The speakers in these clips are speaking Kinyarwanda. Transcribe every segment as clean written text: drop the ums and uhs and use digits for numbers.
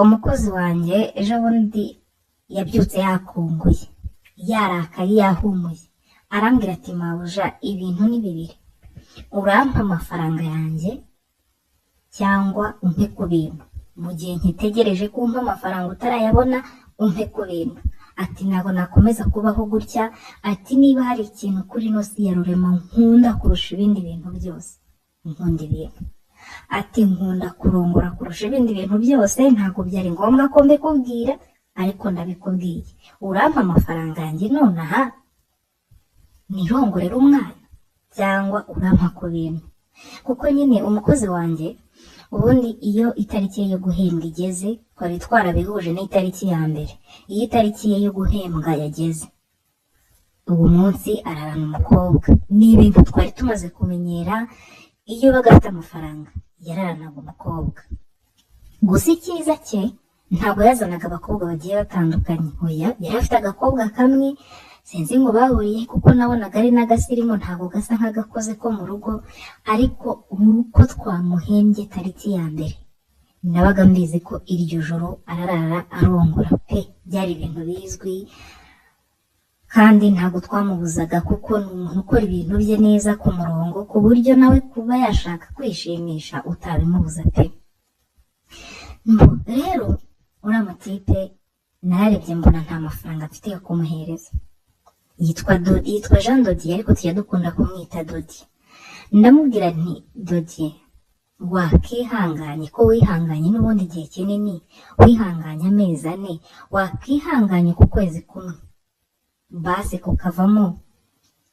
umukozi wanjye ejo bundi yabyutse yakunguye, yarakaye, yahumuye, arambwira ati mabuja ibintu ni bibiri, urampa amafaranga yanjye cyangwa umpe ku bintu. Mu gihe nkitegereje ko umpa amafaranga utarayabona umpe ku bintu. Ati ntabwo nakomeza kubaho gutya, ati niba hari ikintu kuri ino si ya rurema nkunda kurusha ibindi bintu byose, nkunda ibintu. Ati nkunda kurongora kurusha ibindi bintu byose, ntabwo byari ngombwa ko mbikubwira ariko ndabikubwiye. Urampa amafaranga yanjye nonaha nirongorera umwana cyangwa urampa ku bintu. Kuko nyine umukozi wanjye ubundi iyo itariki ye yo guhembwa igeze, twari twarabihuje n'itariki ya mbere, iyo itariki ye yo guhembwa yageze, uwo munsi ararana umukobwa. Ni ibintu twari tumaze kumenyera, iyo baga afite amafaranga yararanaga umukobwa. Gusa icyiza cye ntabwo yazanaga abakobwa bagiye batandukanye, oya yari afite agakobwa kamwe, sinzi ngo bahuriye kuko nabonaga ari n'agasirimu, ntabwo gasa nk'agakoze ko mu rugo, ariko uko twamuhembye tariki ya mbere nabaga mbizi ko iryo joro ararara arongora pe, byari ibintu bizwi kandi ntabwo twamubuzaga kuko ni umuntu ukora ibintu bye neza ku murongo, ku buryo nawe kuba yashaka kwishimisha utabimubuza pe. Rero uriya mutipe narebye mbona nta mafaranga mfite yo kumuhereza. Yitwa Jean Dodier ariko tujya dukunda kumwita Dodi. Ndamubwira nti Dodi, wakihanganye ko wihanganye n'ubundi igihe kinini, wihanganye amezi 4, wakihanganye ku kwezi kumwe basi kukavamo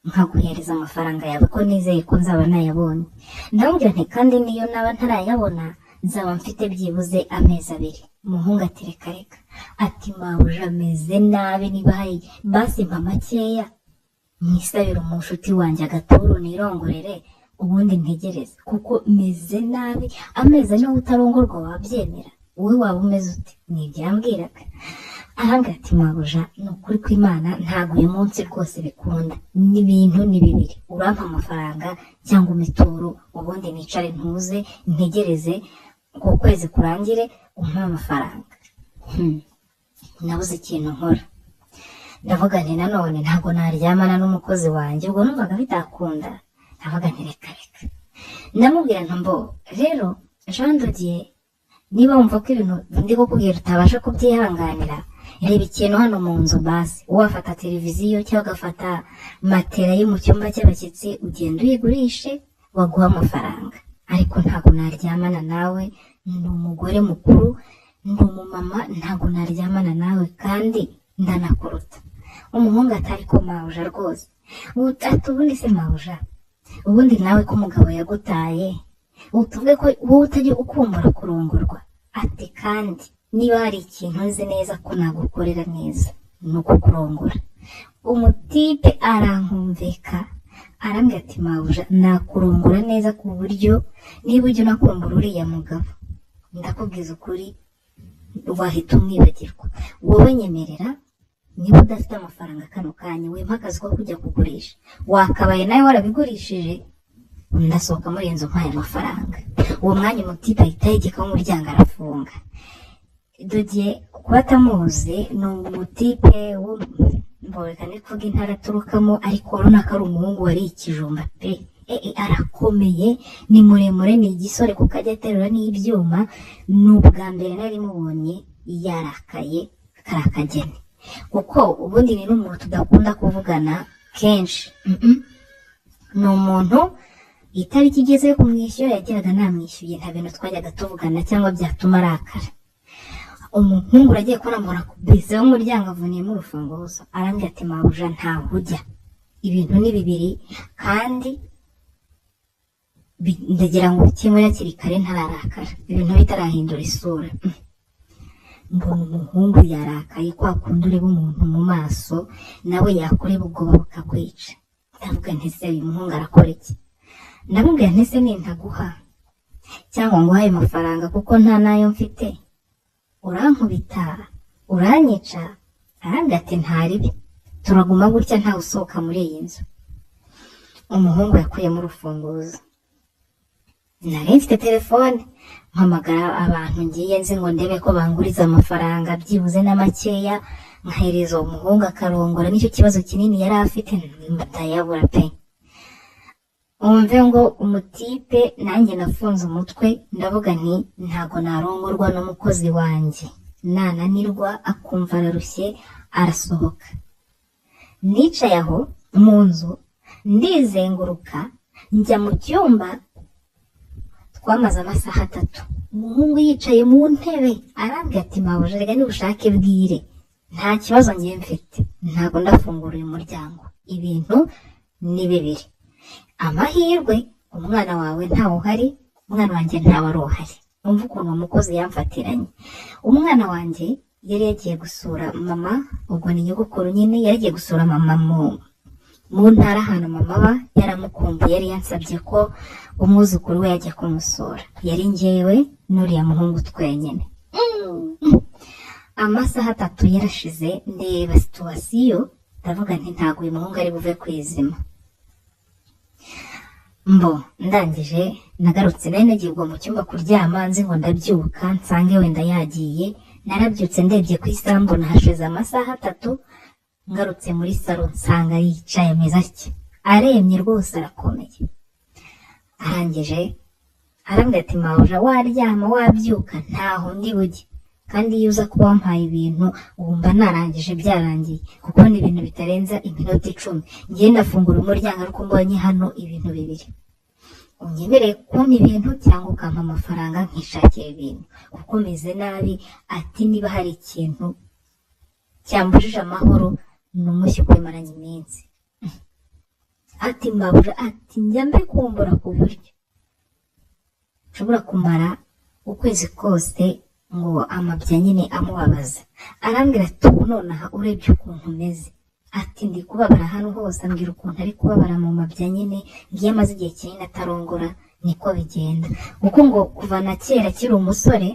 nkaguhereza amafaranga yawe ko nizeye ko nzaba nayabonye. Ndamubwira nti kandi niyo naba ntarayabona nzaba mfite byibuze amezi 2. Umuhungu ati reka reka, ati mabuja ameze nabi, niba hari basi mpa makeya mwisabira umushuti wanjye agaturu nirongorere ubundi ntegereze kuko meze nabi, amezi niho utarongorwa wabyemera, wowe waba umeze ute? Nibyambwiraga. Arambwira ati mabuja ni ukuri kw'Imana ntabwo uyu munsi rwose bikunda, n'ibintu ni bibiri, urampa amafaranga cyangwa umituru ubundi nicare ntuze ntegereze ku kwezi kurangire umpa amafaranga. Nabuze ikintu nkora, ndavuga nti nanone ntabwo naryamana n'umukozi wanjye, ubwo numvaga bitakunda, ndavuga nti reka reka. Ndamubwira nti mbo rero Jean Dodier, niba wumva ko ibintu ndi kukubwira utabasha kubyihanganira, reba ikintu hano mu nzu basi, wafata televiziyo cyangwa ugafata matera yo mu cyumba cy'abashyitsi, ugenda uyigurishe baguha amafaranga, ariko ntabwo naryamana nawe, ndi umugore mukuru, ndi umumama, ntabwo naryamana nawe kandi ndanakuruta. Umuhungu atari ko mabuja rwose, ati ubundi se mabuja, ubundi nawe ko umugabo yagutaye utuvuge ko wowe utajya ukumbura kurongorwa? Ati kandi niba hari ikintu nzi neza ko nagukorera neza ni ukukurongora. Umutipe arankumveka, arambwira ati mabuja nakurongora neza ku buryo niba ujya unakumbura uriya mugabo, ndakubwiza ukuri wahita umwibagirwa. Wowe nyemerera, niba udafite amafaranga kano kanya wempa akazi ko kujya kugurisha, wakabaye nawe warabigurishije, ndasohoka muri iyo nzu mpaye amafaranga. Uwo mwanya umutipe ahita yegekaho umuryango arafunga. Dodier kuba atamuzi ni umutipe mboreka nikuvuga intara aturukamo, ariko urabona ko ari umuhungu wari ikijumba pe, arakomeye, ni muremure, ni igisore kuko ajya aterura n'ibyuma. Ni ubwa mbere nari mubonye yarakaye karakagene, kuko ubundi ni n'umuntu tudakunda kuvugana kenshi. Ni umuntu itariki igeze yo kumwishyura yagiraga namwishyuye, nta bintu twajyaga tuvugana cyangwa byatuma arakara. Umuhungu uragiye kubona biseho umuryango avuniyemo urufunguzo, arambwira ati mabuja ntaho ujya, ibintu ni bibiri kandi ndagira ngo ukemure hakiri kare ntararakara, ibintu bitarahindura isura. Mbona umuhungu yarakaye, kwa kundi ureba umuntu mu maso nawe yakureba ubwoba bukakwica. Ndavuga nti se uyu muhungu arakora iki? Ndamubwira nti se nintaguha cyangwa ngo uhaye amafaranga kuko nta nayo mfite, urankubita uranyica? Arambwira ati ntaribi, turaguma gutya ntawe usohoka muri iyi nzu. Umuhungu yakuyemo urufunguzo, nari mfite telefone mpamagara abantu ngiye nzi ngo ndebe ko banguriza amafaranga byibuze na makeya, nkahereza uwo muhungu akarongora. Nicyo kibazo kinini yari afite ndayabura pe. Umve ngo umutipe, nanjye nafunze umutwe ndavuga nti ntago narongorwa n'umukozi wanjye, nananirwa akumva ararushye arasohoka. Nicaye aho mu nzu ndizenguruka njya mu cyumba, twamaze amasaha 3. Umuhungu yicaye mu ntebe arambwira ati mabuja rega nibushake bwire, nta kibazo ngiye mfite, ntago ndafungura uyu muryango, ibintu ni bibiri. Amahirwe umwana wawe ntawe uhari, umwana wanjye ntawe ari uhari. Umva ukuntu umukozi yamfatiranye. Umwana wanjye yari yagiye gusura mama, ubwo ni nyogokuru nyine, yari yagiye gusura mama mu ntara ahantu mama aba, yaramukumbuye, yari yansabye ko umwuzukuru we yajya kumusura. Yari njyewe n'uriya muhungu twenyine. Amasaha 3 yarashize, ndeba situwasiyo ndavuga nti ntago uyu muhungu ari buve kwizima. Ndangije nagarutse, nari nagiye mu cyumba kuryama nzi ngo ndabyuka nsange wenda yagiye. Narabyutse ndebye ku isambu nahashize amasaha 3, ngarutse muri salo nsanga yicaye ameze atya, aremye rwose arakomeye. Arangije arambwira ati mabuja waryama wabyuka ntaho ndi bujye, kandi iyo uza kuba wampaye ibintu wumva narangije byarangiye, kuko ni ibintu bitarenza iminota 10. Ngiye ndafungura umuryango ariko mbonye hano ibintu bibiri. Unyemereye kumpa ibintu cyangwa ukampa amafaranga nkishakira ibintu, kuko meze nabi. Ati niba hari ikintu cyambujije amahoro ni umushyi kwimaranye iminsi. Ati mabuja, ati njya mbikumbura ku buryo nshobora kumara ukwezi kose ngo amabya nyine amubabaza. Arambwira ati ubu nonaha urebye ukuntu umeze, ati ndi kubabara hano hose. Ambwira ukuntu ari kubabara mu mabya nyine, ngiye amaze igihe kinini atarongora, niko bigenda. Kuko ngo kuva na kera akiri umusore,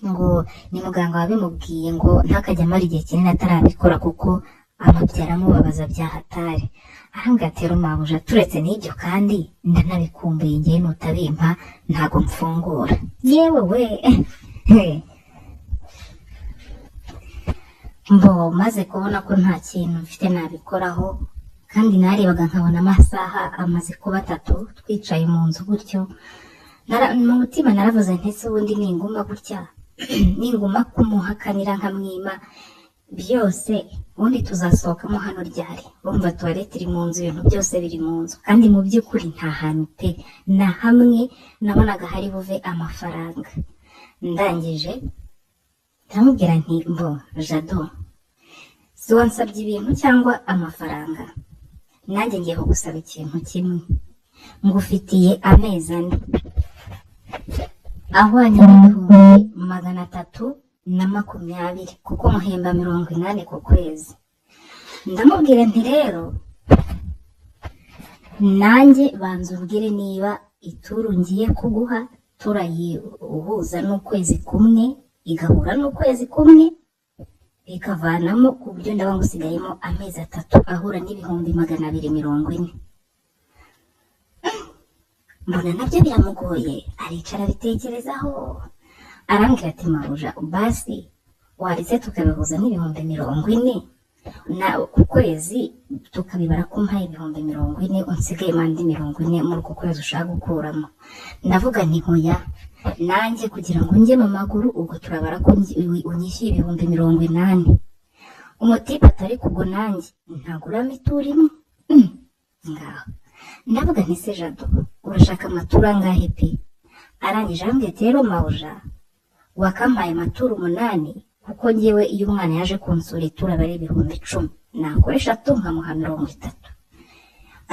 ngo ni muganga wabimubwiye ngo ntakajya amara igihe kinini atarabikora kuko amabya aramubabaza bya hatari. Arambwira ati rero mabuja, turetse n'ibyo kandi ndanabikumbuye, ngiye nutabimpa ntago mfungura. Yewe we maze kubona ko nta kintu mfite nabikoraho, kandi narebaga nkabona amasaha amaze kuba 3 twicaye mu nzu gutyo. Mu mutima naravuze ntese ubundi ninguma gutya, ninguma kumuhakanira nkamwima byose, ubundi tuzasohokamo hano ryari? Urumva toilette iri mu nzu, ibintu byose biri mu nzu, kandi mu by'ukuri nta hantu pe na hamwe nabonaga hari buve amafaranga. Ndangije ndamubwira nti Jado, si wansabye ibintu cyangwa amafaranga? Nanjye ngiye kugusaba ikintu kimwe, ngufitiye amezi 4 ahwanye n'ibihumbi 320, kuko muhemba 80 ku kwezi. Ndamubwira nti rero nanjye banza ubwire niba ituru ngiye kuguha turayihuza n'ukwezi kumwe, igahura n'ukwezi kumwe, bikavanamo ku buryo ndaba ngusigayemo amezi 3 ahura n'ibihumbi 240. Mbona nabyo biramugoye, aricara bitekerezaho. Arambwira ati mabuja, basi waretse tukabihuza n'ibihumbi 40 na ku kwezi, tukabibara ko mpaye ibihumbi 40, unsigaye mandi 40 muri uko kwezi ushaka gukuramo. Ndavuga nti hoya, nanjye kugira ngo njye mu maguru, ubwo turabara ko unyishyuye ibihumbi 80. Umutipe atari kubwo nanjye ntagura mituri imwe. Ngaho ndavuga nti se Jado, urashaka amatura angahe pe? Arangije arambwira ati rero mabuja, wakampaye amaturo 8, kuko ngewe iyo umwana yaje kunsura itura bari ibihumbi 10, nakoresha 3 nkamuha 30,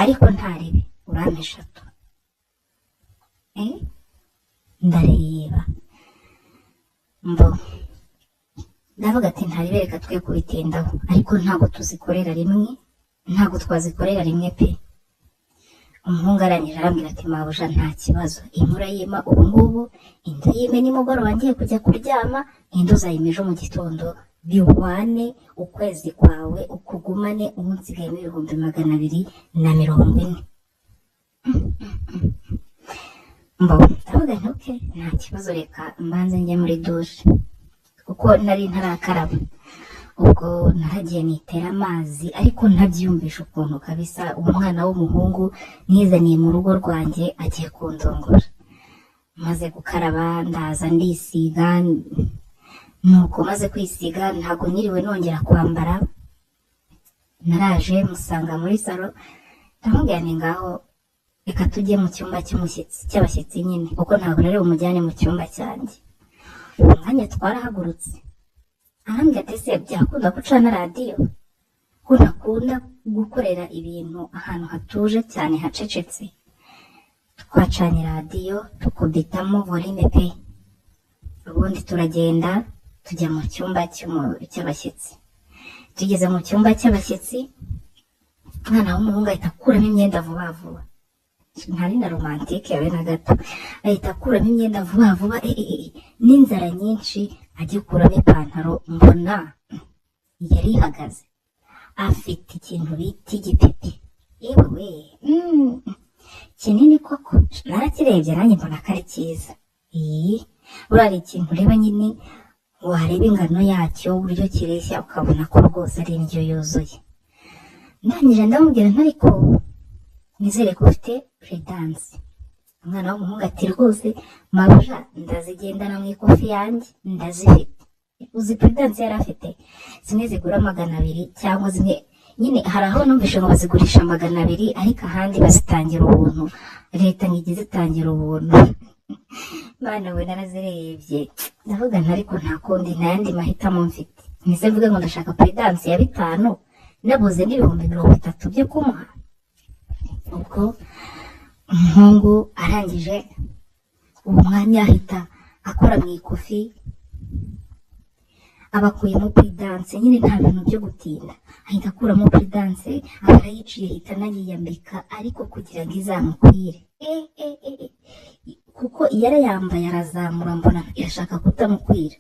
ariko ntarebe urampe 3. Ndareba ndavuga ati ntarebe, reka twe kubitindaho, ariko ntabwo tuzikorera rimwe, ntabwo twazikorera rimwe pe. Umuhungu arangije arambwira ati mabuja, nta kibazo, imvura yima ubu ngubu, indu yime nimugoroba ngiye kujya kuryama, indu uzayima ejo mu gitondo, bihwane ukwezi kwawe ukugumane, umunsigayemo ibihumbi 240. mbo ndavuga nti okay nta kibazo, reka mbanze njye muri dushe kuko nari ntarakaraba. ubwo naragiye nitera amazi ariko ntabyiyumvisha ukuntu kabisa umwana w'umuhungu nizaniye mu rugo rwanjye agiye kundongora. maze gukaraba ndaza ndisiga, nuko maze kwisiga ntabwo niriwe nongera kwambara, naraje musanga muri salo ndamubwira nti ngaho reka tujye mu cyumba cy'abashyitsi nyine kuko ntabwo rero umujyane mu cyumba cyanjye. uwo mwanya twarahagurutse, arambwira ati se byakunda gucana radiyo ko ntakunda gukorera ibintu ahantu hatuje cyane hacecetse. twacanye radiyo tukubitamo volume pe, ubundi turagenda tujya mu cyumba cy'abashyitsi. tugeze mu cyumba cy'abashyitsi umwana w'umuhungu ahita akuramo imyenda vuba vuba, ntari na romantike yawe na gato, ahita akuramo imyenda vuba vuba n'inzara nyinshi ajya kuramo ipantaro, mbona yari ihagaze afite ikintu bita igipepe. yewe kinini koko, narakirebye nanjye mbona ko ari cyiza. buriya ari ikintu ureba nyine wareba ingano yacyo uburyo kireshya ukabona ko rwose ari indyo yuzuye. ndangije ndamubwira ntariko nizere ko ufite puridanse. umwana w'umuhungu ati rwose mabuja ndazigendana mu ikofi yanjye ndazifite. uzi puridanse yari afite zimwe zigura 200 cyangwa zimwe nyine hari aho numvise ngo bazigurisha 200 ariko ahandi bazitangira ubuntu, leta ngiye zitangira ubuntu. bana we narazirebye ndavuga ntariko nta kundi nta yandi mahitamo mfite, nise mvuge ngo ndashaka puridanse ya 5 nabuze n'ibihumbi 30 byo kumuha. ubwo umuhungu arangije uwo mwanya ahita akora mu ikofi abakuyemo puridanse, nyine nta bintu byo gutinda, ahita akuramo puridanse aba yiciye ahita anayiyambika ariko kugira ngo izamukwire. kuko iyo arayambaye arazamura mbona irashaka kutamukwira.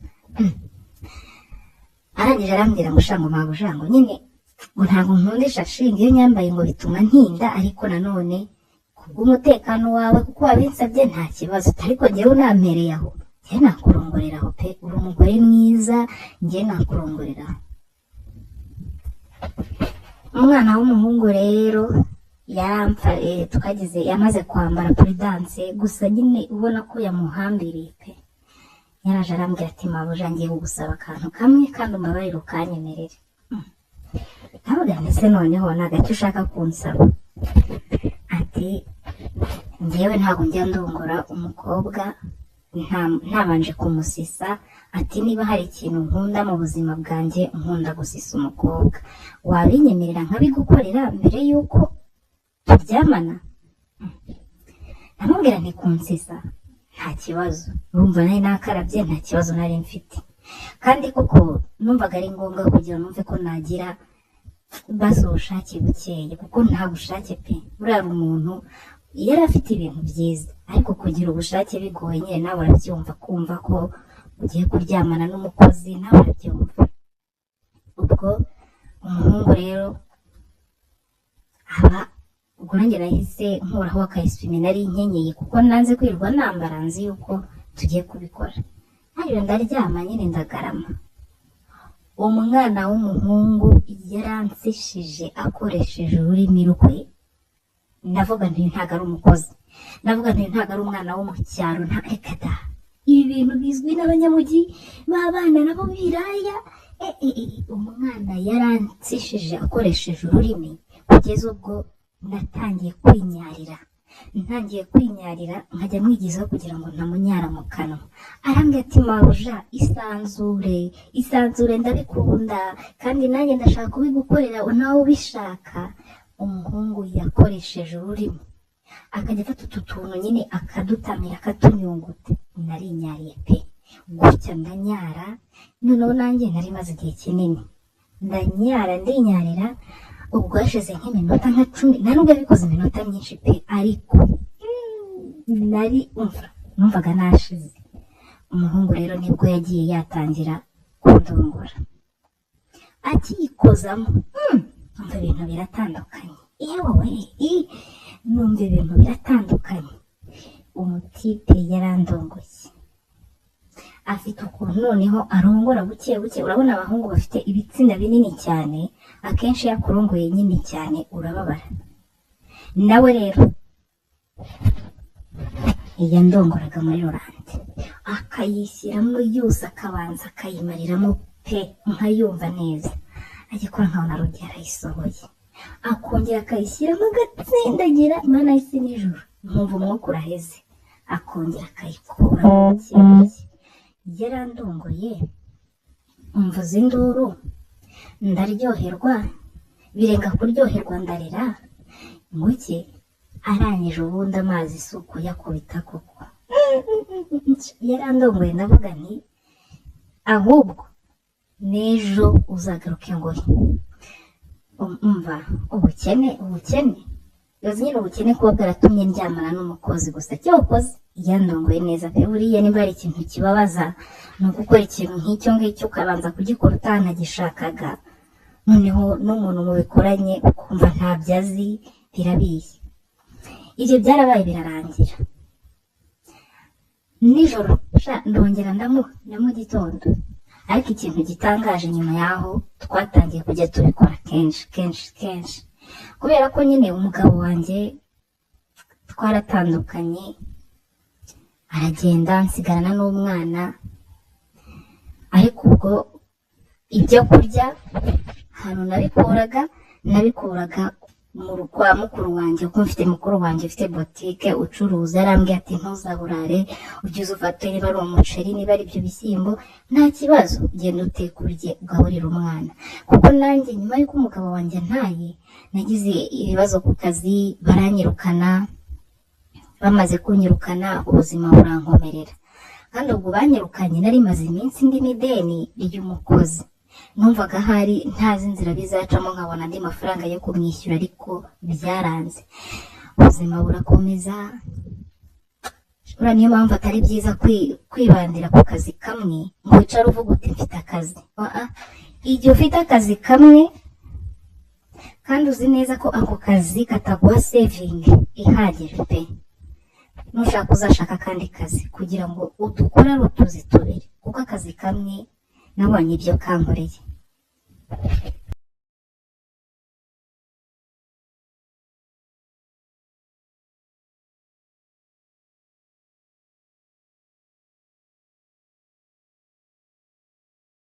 arangije arambwira ngo shango mabujango nyine ngo ntabwo nkunda ishashi, iyo nyambaye ngo bituma ntinda, ariko nanone kubw'umutekano wawe kuko wabinsabye nta kibazo, ariko njyewe unampereye aho njye nakurongorera aho pe, uri umugore mwiza njye nakurongorera aho. umwana w'umuhungu rero tukagize yamaze kwambara puridanse, gusa nyine ubona ko yamuhambiriye pe. yaraje arambwira ati mabuja ngiye kugusaba akantu kamwe kandi umbabarire ukanyemerere. ndavuga nti se noneho ni agake ushaka kunsaba? ati njyewe ntabwo njya ndongora umukobwa ntabanje kumusisa. ati niba hari ikintu nkunda mu buzima bwanjye nkunda gusisa umukobwa, wabinyemerera nkabigukorera mbere y'uko turyamana? ndamubwira nti kunsisa nta kibazo, urumva nari nakarabye nta kibazo nari mfite, kandi koko numvaga ari ngombwa kugira numve ko nagira basi ubushake bukeye, kuko nta bushake pe. buriya umuntu yari afite ibintu byiza ariko kugira ubushake bigoye nyine nawe urabyumva, kumva ko ugiye kuryamana n'umukozi nawe urabyumva. ubwo umuhungu rero ubwo nanjye nahise nkuraho akayiswime nari nkenyeye kuko nanze kwirwa nambara, nzi yuko tugiye kubikora. hariyo ndaryama nyine ndagarama. uwo mwana w'umuhungu yaransishije akoresheje ururimi rwe. ndavuga nti ntabwo ari umukozi, ndavuga nti ntabwo ari umwana wo mu cyaro, nta reka da, ibi bintu bizwi n'abanyamujyi b'abana nabo biraya. umwana yaransishije akoresheje ururimi kugeza ubwo natangiye kwinyarira nkajya mwigizaho kugira ngo ntamunyara mu kanwa. arambwira ati mabuja isanzure ndabikunda kandi nanjye ndashaka kubigukorera nawe ubishaka. umuhungu yakoresheje ururimi akajya afata utu tuntu nyine akadutamira akatunyunguta. narinyariye pe, gutya ndanyara. noneho nanjye nari maze igihe kinini ndinyarira. ubwo hashize nk'iminota nka 10, nta nubwo yabikoze iminota myinshi pe, ariko numvaga nashize. umuhungu rero nibwo yagiye yatangira kundongora, akiyikozamo numva ibintu biratandukanye. yewe numva ibintu biratandukanye. umutipe yarandongoye, afite ukuntu noneho arongora buke buke. Urabona abahungu bafite ibitsina binini cyane, akenshi yakurongoye nyine cyane urababara. Nawe rero yandongoraga muri Rolande, akayishyiramo yose, akabanza akayimariramo pe nkayumva neza, agikora nkabona rugiye arayisohoye, akongera akayishyiramo agatsindagira, Imana y'isi n'ijuru, nkumva umwuka uraheze, akongera akayikuramo buke buke. Yarandongoye, umvuza induru, ndaryoherwa, birenga kuryoherwa ndarira, nguke arangije ubundi amazi isuku yakubita koko. Yarandongoye, ndavuga nti ahubwo n'ejo uzagaruke ngo umva ubukene yoze nyine ubukene kuba bwaratumye ndyamana n'umukozi gusa, cyokoze yandongoye neza pe. Buriya niba ari ikintu kibabaza ni ugukora ikintu nk'icyo ngicyo ukabanza kugikora utanagishakaga, noneho n'umuntu mubikoranye ukumva ntabyo azi, birabiye. Ibyo byarabaye birarangira. Nijoro ndongera ndamuha na mu gitondo, ariko ikintu gitangaje nyuma yaho twatangiye kujya tubikora kenshi, kubera ko nyine umugabo wanjye twaratandukanye, aragenda nsigarana n'umwana. Ariko ubwo ibyo kurya hano nabikuraga kwa mukuru wanjye, kuko mfite mukuru wanjye ufite botike ucuruza. Arambwira ati ntuzaburare, ujye ufate niba ari umuceri, niba ari ibyo bishyimbo, nta kibazo, genda uteke urye ugaburire umwana. Kuko nanjye nyuma y'uko umugabo wanjye ntaye, nagize ibibazo ku kazi, baranyirukana. Bamaze kunyirukana ubuzima burankomerera, kandi ubwo banyirukanye nari maze iminsi ndi n'ideni ry'umukozi. Numvaga hari ntazi inzira bizacamo nkabona andi mafaranga yo kumwishyura, ariko byaranze, ubuzima burakomeza. Niyo mpamvu atari byiza kwibandira ku kazi kamwe ngo wicare uvuga uti mfite akazi. Igihe ufite akazi kamwe kandi uzi neza ko ako kazi kataguha sevingi ihagije pe, nushaka uzashaka akandi kazi kugira ngo udukore ari utuzi tubiri, kuko akazi kamwe nabonye ibyo kankoreye.